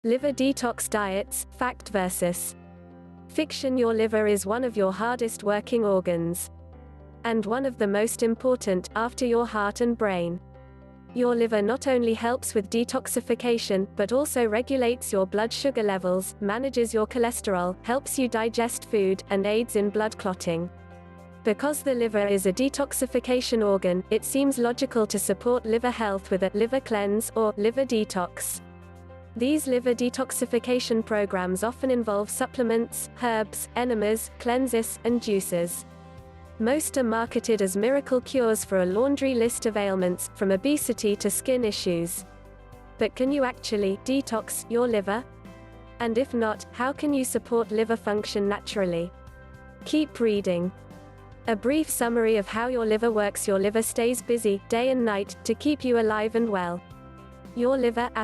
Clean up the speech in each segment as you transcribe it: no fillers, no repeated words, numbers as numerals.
Liver detox diets, fact versus fiction. Your liver is one of your hardest working organs. And one of the most important, after your heart and brain. Your liver not only helps with detoxification, but also regulates your blood sugar levels, manages your cholesterol, helps you digest food, and aids in blood clotting. Because the liver is a detoxification organ, it seems logical to support liver health with a liver cleanse or liver detox. These liver detoxification programs often involve supplements, herbs, enemas, cleanses, and juices. Most are marketed as miracle cures for a laundry list of ailments, from obesity to skin issues. But can you actually detox your liver? And if not, how can you support liver function naturally? Keep reading. A brief summary of how your liver works. Your liver stays busy, day and night, to keep you alive and well. Your liver *.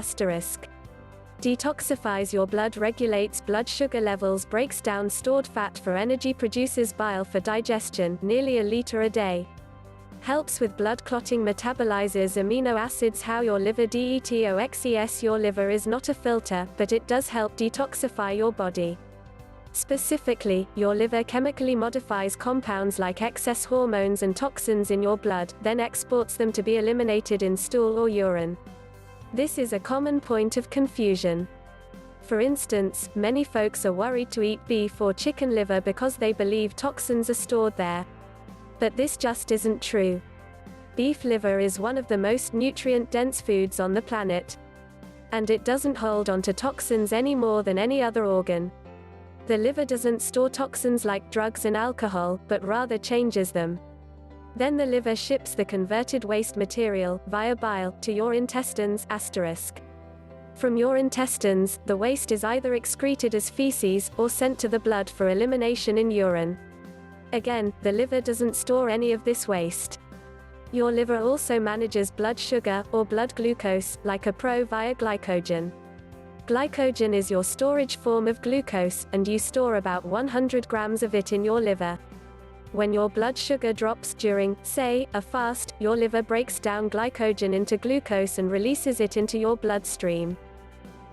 Detoxifies your blood, regulates blood sugar levels, breaks down stored fat for energy, produces bile for digestion, nearly a liter a day. Helps with blood clotting, metabolizes amino acids. How your liver detoxes. Your liver is not a filter, but it does help detoxify your body. Specifically, your liver chemically modifies compounds like excess hormones and toxins in your blood, then exports them to be eliminated in stool or urine. This is a common point of confusion. For instance, many folks are worried to eat beef or chicken liver because they believe toxins are stored there. But this just isn't true. Beef liver is one of the most nutrient-dense foods on the planet. And it doesn't hold onto toxins any more than any other organ. The liver doesn't store toxins like drugs and alcohol, but rather changes them. Then the liver ships the converted waste material, via bile, to your intestines *. From your intestines, the waste is either excreted as feces, or sent to the blood for elimination in urine. Again, the liver doesn't store any of this waste. Your liver also manages blood sugar, or blood glucose, like a pro via glycogen. Glycogen is your storage form of glucose, and you store about 100 grams of it in your liver. When your blood sugar drops during, say, a fast, your liver breaks down glycogen into glucose and releases it into your bloodstream.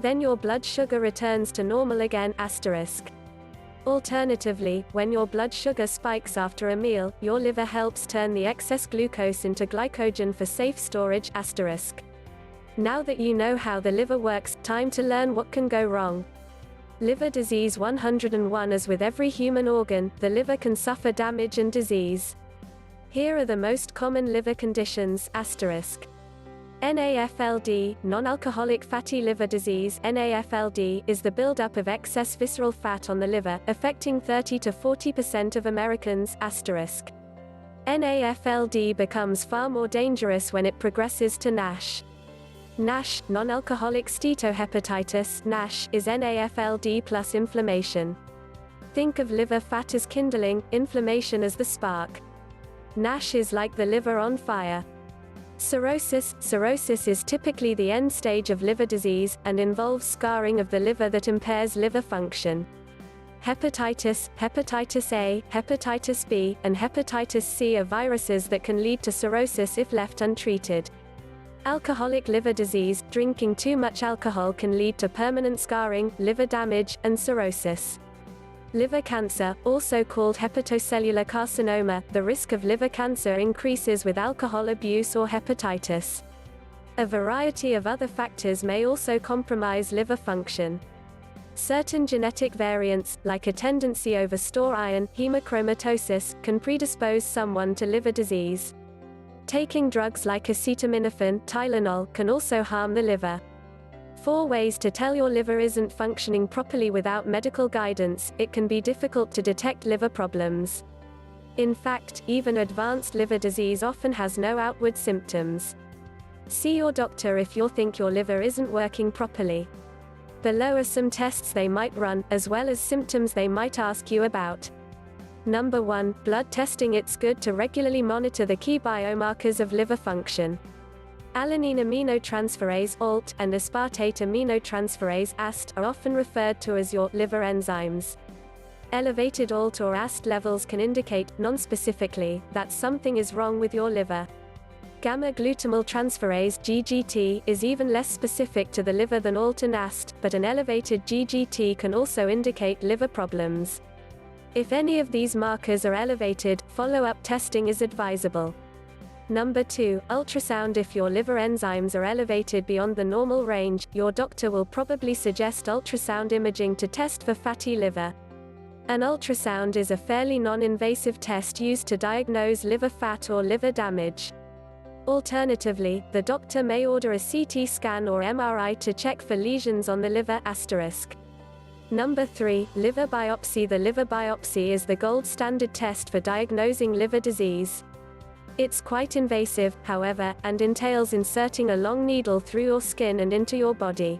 Then your blood sugar returns to normal again *. Alternatively, when your blood sugar spikes after a meal, your liver helps turn the excess glucose into glycogen for safe storage *. Now that you know how the liver works, time to learn what can go wrong. Liver disease 101. As with every human organ, the liver can suffer damage and disease. Here are the most common liver conditions *. NAFLD, non-alcoholic fatty liver disease (NAFLD), is the buildup of excess visceral fat on the liver, affecting 30 to 40% of Americans *. NAFLD becomes far more dangerous when it progresses to NASH. NASH, non-alcoholic steatohepatitis (NASH), is NAFLD plus inflammation. Think of liver fat as kindling, inflammation as the spark. NASH is like the liver on fire. Cirrhosis is typically the end stage of liver disease, and involves scarring of the liver that impairs liver function. Hepatitis, hepatitis A, hepatitis B, and hepatitis C are viruses that can lead to cirrhosis if left untreated. Alcoholic liver disease, drinking too much alcohol can lead to permanent scarring, liver damage, and cirrhosis. Liver cancer, also called hepatocellular carcinoma, the risk of liver cancer increases with alcohol abuse or hepatitis. A variety of other factors may also compromise liver function. Certain genetic variants, like a tendency over store iron, hemochromatosis, can predispose someone to liver disease. Taking drugs like acetaminophen, Tylenol, can also harm the liver. 4 ways to tell your liver isn't functioning properly without medical guidance. It can be difficult to detect liver problems. In fact, even advanced liver disease often has no outward symptoms. See your doctor if you think your liver isn't working properly. Below are some tests they might run, as well as symptoms they might ask you about. Number 1, blood testing. It's good to regularly monitor the key biomarkers of liver function. Alanine aminotransferase (ALT) and aspartate aminotransferase (AST) are often referred to as your liver enzymes. Elevated ALT or AST levels can indicate, non-specifically, that something is wrong with your liver. Gamma-glutamyl transferase (GGT) is even less specific to the liver than ALT and AST, but an elevated GGT can also indicate liver problems. If any of these markers are elevated, follow-up testing is advisable. Number 2, ultrasound. If your liver enzymes are elevated beyond the normal range, your doctor will probably suggest ultrasound imaging to test for fatty liver. An ultrasound is a fairly non-invasive test used to diagnose liver fat or liver damage. Alternatively, the doctor may order a CT scan or MRI to check for lesions on the liver. Number 3, liver biopsy. The liver biopsy is the gold standard test for diagnosing liver disease. It's quite invasive, however, and entails inserting a long needle through your skin and into your body.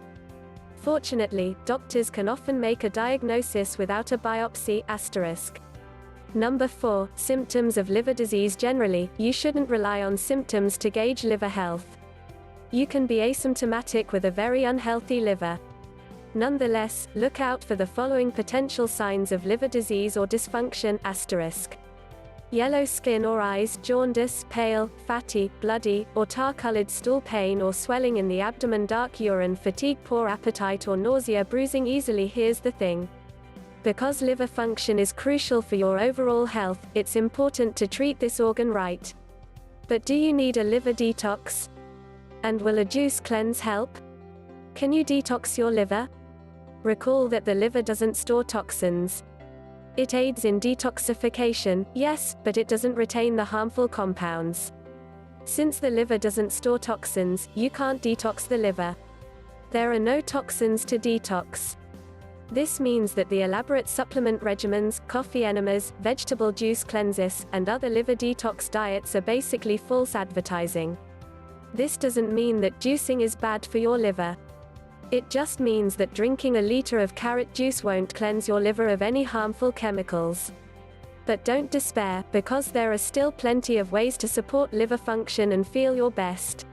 Fortunately, doctors can often make a diagnosis without a biopsy. Number 4, symptoms of liver disease. Generally, you shouldn't rely on symptoms to gauge liver health. You can be asymptomatic with a very unhealthy liver. Nonetheless, look out for the following potential signs of liver disease or dysfunction. Yellow skin or eyes, jaundice, pale, fatty, bloody, or tar-colored stool, pain or swelling in the abdomen, dark urine, fatigue, poor appetite or nausea, bruising easily. Here's the thing. Because liver function is crucial for your overall health, it's important to treat this organ right. But do you need a liver detox? And will a juice cleanse help? Can you detox your liver? Recall that the liver doesn't store toxins. It aids in detoxification, yes, but it doesn't retain the harmful compounds. Since the liver doesn't store toxins, you can't detox the liver. There are no toxins to detox. This means that the elaborate supplement regimens, coffee enemas, vegetable juice cleanses, and other liver detox diets are basically false advertising. This doesn't mean that juicing is bad for your liver. It just means that drinking a liter of carrot juice won't cleanse your liver of any harmful chemicals. But don't despair, because there are still plenty of ways to support liver function and feel your best.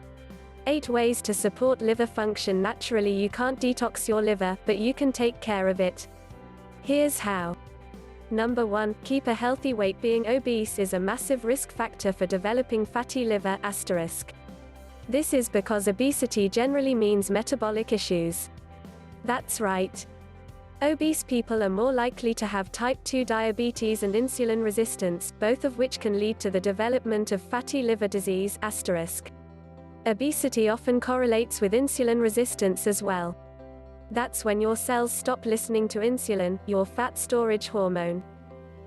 8 ways to support liver function naturally. You can't detox your liver, but you can take care of it. Here's how. Number 1, keep a healthy weight. Being obese is a massive risk factor for developing fatty liver. This is because obesity generally means metabolic issues. That's right. Obese people are more likely to have type 2 diabetes and insulin resistance, both of which can lead to the development of fatty liver disease. Obesity often correlates with insulin resistance as well. That's when your cells stop listening to insulin, your fat storage hormone.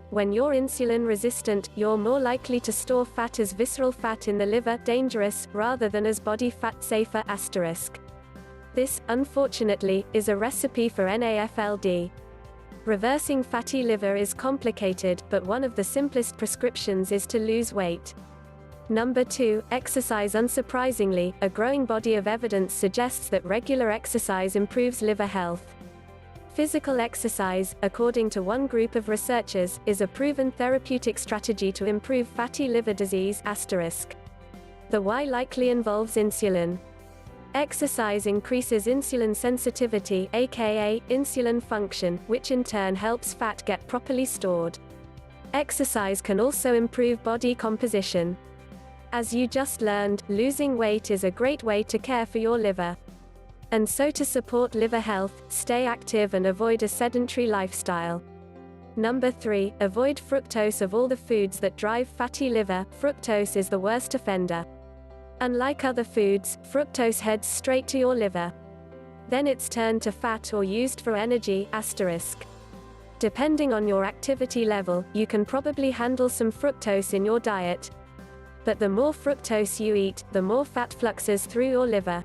When you're insulin resistant, you're more likely to store fat as visceral fat in the liver, dangerous, rather than as body fat, safer. This, unfortunately, is a recipe for NAFLD. Reversing fatty liver is complicated, but one of the simplest prescriptions is to lose weight. Number 2, exercise. Unsurprisingly, a growing body of evidence suggests that regular exercise improves liver health. Physical exercise, according to one group of researchers, is a proven therapeutic strategy to improve fatty liver disease. The why likely involves insulin. Exercise increases insulin sensitivity, aka insulin function, which in turn helps fat get properly stored. Exercise can also improve body composition. As you just learned, losing weight is a great way to care for your liver. And so to support liver health, stay active and avoid a sedentary lifestyle. Number 3, avoid fructose. Of all the foods that drive fatty liver, fructose is the worst offender. Unlike other foods, fructose heads straight to your liver. Then it's turned to fat or used for energy. Depending on your activity level, you can probably handle some fructose in your diet. But the more fructose you eat, the more fat fluxes through your liver.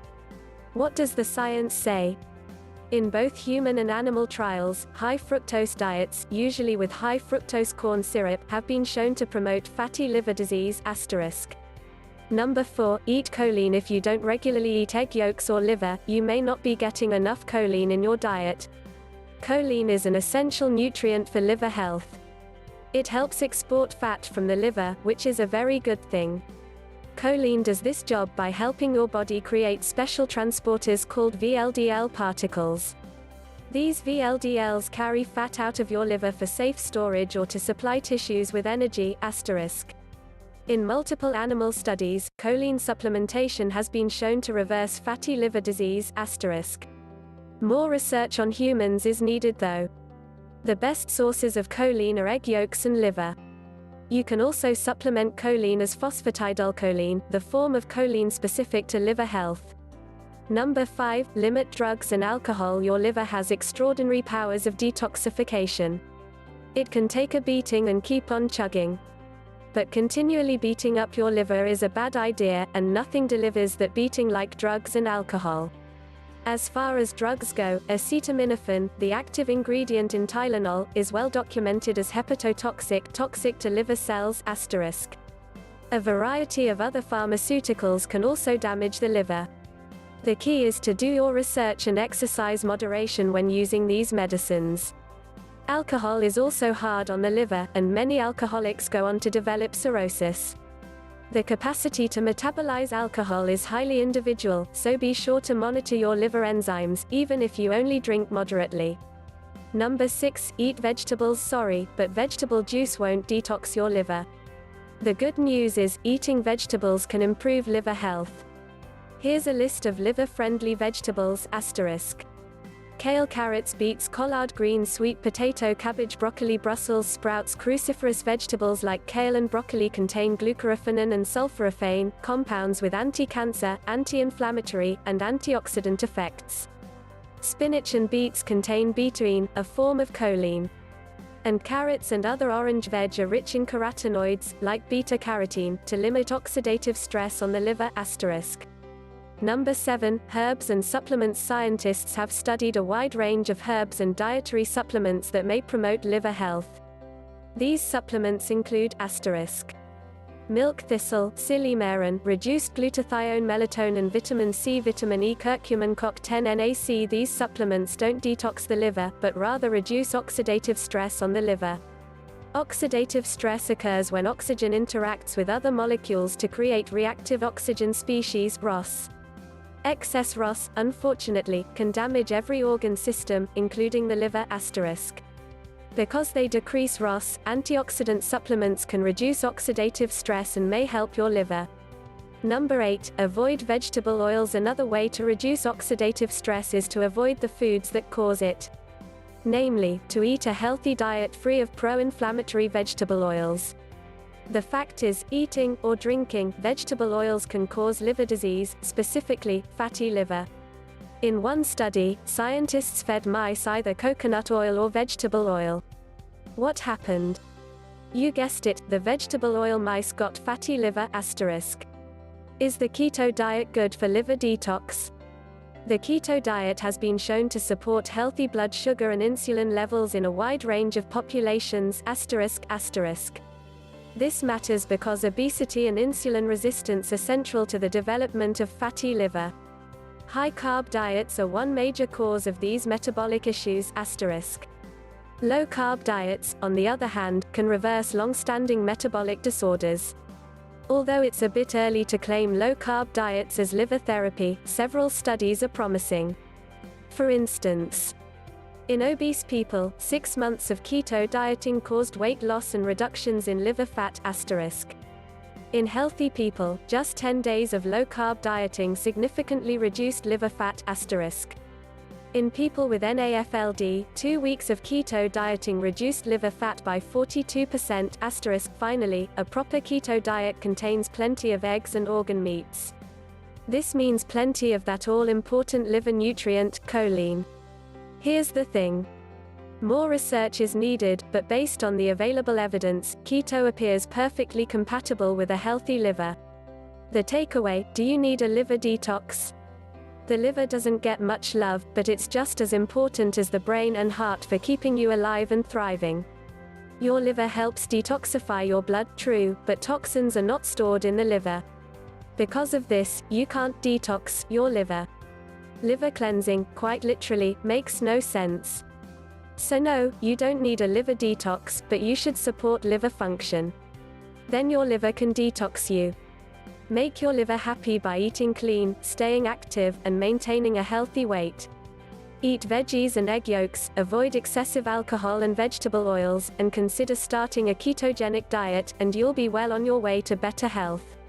What does the science say? In both human and animal trials, high fructose diets, usually with high fructose corn syrup, have been shown to promote fatty liver disease. Number 4, eat choline. If you don't regularly eat egg yolks or liver, you may not be getting enough choline in your diet. Choline is an essential nutrient for liver health. It helps export fat from the liver, which is a very good thing. Choline does this job by helping your body create special transporters called VLDL particles. These VLDLs carry fat out of your liver for safe storage or to supply tissues with energy. In multiple animal studies, choline supplementation has been shown to reverse fatty liver disease *. More research on humans is needed though. The best sources of choline are egg yolks and liver. You can also supplement choline as phosphatidylcholine, the form of choline specific to liver health. Number 5. Limit drugs and alcohol. Your liver has extraordinary powers of detoxification. It can take a beating and keep on chugging. But continually beating up your liver is a bad idea, and nothing delivers that beating like drugs and alcohol. As far as drugs go, acetaminophen, the active ingredient in Tylenol, is well documented as hepatotoxic, toxic to liver cells *. A variety of other pharmaceuticals can also damage the liver. The key is to do your research and exercise moderation when using these medicines. Alcohol is also hard on the liver, and many alcoholics go on to develop cirrhosis. The capacity to metabolize alcohol is highly individual, so be sure to monitor your liver enzymes, even if you only drink moderately. Number 6. Eat vegetables. Sorry, but vegetable juice won't detox your liver. The good news is, eating vegetables can improve liver health. Here's a list of liver-friendly vegetables *. Kale, carrots, beets, collard greens, sweet potato, cabbage, broccoli, Brussels sprouts. Cruciferous vegetables like kale and broccoli contain glucoraphanin and sulforaphane, compounds with anti-cancer, anti-inflammatory, and antioxidant effects. Spinach and beets contain betaine, a form of choline. And carrots and other orange veg are rich in carotenoids, like beta-carotene, to limit oxidative stress on the liver *. Number 7. Herbs and supplements. Scientists have studied a wide range of herbs and dietary supplements that may promote liver health. These supplements include milk thistle, silymarin, reduced glutathione, melatonin, vitamin C, vitamin E, curcumin, CoQ10, NAC. These supplements don't detox the liver, but rather reduce oxidative stress on the liver. Oxidative stress occurs when oxygen interacts with other molecules to create reactive oxygen species (ROS). Excess ROS, unfortunately, can damage every organ system, including the liver *. Because they decrease ROS, antioxidant supplements can reduce oxidative stress and may help your liver. Number 8. Avoid vegetable oils. Another way to reduce oxidative stress is to avoid the foods that cause it. Namely, to eat a healthy diet free of pro-inflammatory vegetable oils. The fact is, eating, or drinking, vegetable oils can cause liver disease, specifically, fatty liver. In one study, scientists fed mice either coconut oil or vegetable oil. What happened? You guessed it, the vegetable oil mice got fatty liver *. Is the keto diet good for liver detox? The keto diet has been shown to support healthy blood sugar and insulin levels in a wide range of populations ***. This matters because obesity and insulin resistance are central to the development of fatty liver. High-carb diets are one major cause of these metabolic issues **. Low-carb diets, on the other hand, can reverse long-standing metabolic disorders. Although it's a bit early to claim low-carb diets as liver therapy, several studies are promising. For instance, in obese people, 6 months of keto dieting caused weight loss and reductions in liver fat *. In healthy people, just 10 days of low-carb dieting significantly reduced liver fat *. In people with NAFLD, 2 weeks of keto dieting reduced liver fat by 42%*. Finally, a proper keto diet contains plenty of eggs and organ meats. This means plenty of that all-important liver nutrient, choline. Here's the thing. More research is needed, but based on the available evidence, keto appears perfectly compatible with a healthy liver. The takeaway: do you need a liver detox? The liver doesn't get much love, but it's just as important as the brain and heart for keeping you alive and thriving. Your liver helps detoxify your blood, true, but toxins are not stored in the liver. Because of this, you can't detox your liver. Liver cleansing, quite literally, makes no sense. So no, you don't need a liver detox, but you should support liver function. Then your liver can detox you. Make your liver happy by eating clean, staying active, and maintaining a healthy weight. Eat veggies and egg yolks, avoid excessive alcohol and vegetable oils, and consider starting a ketogenic diet, and you'll be well on your way to better health.